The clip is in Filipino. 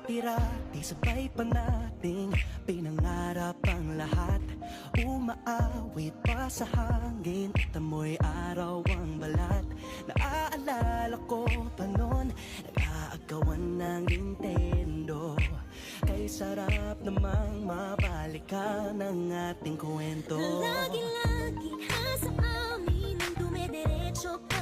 Dati-rati sabay pa nating pinangarap ang lahat. Umaawit pa sa hangin at amoy araw ang balat. Naaalala ko pa noon, nag-aagawan ng Nintendo. Kay sarap namang mabalikan ang ating kwento. Lagi-lagi ha sa amin ang dumediretso.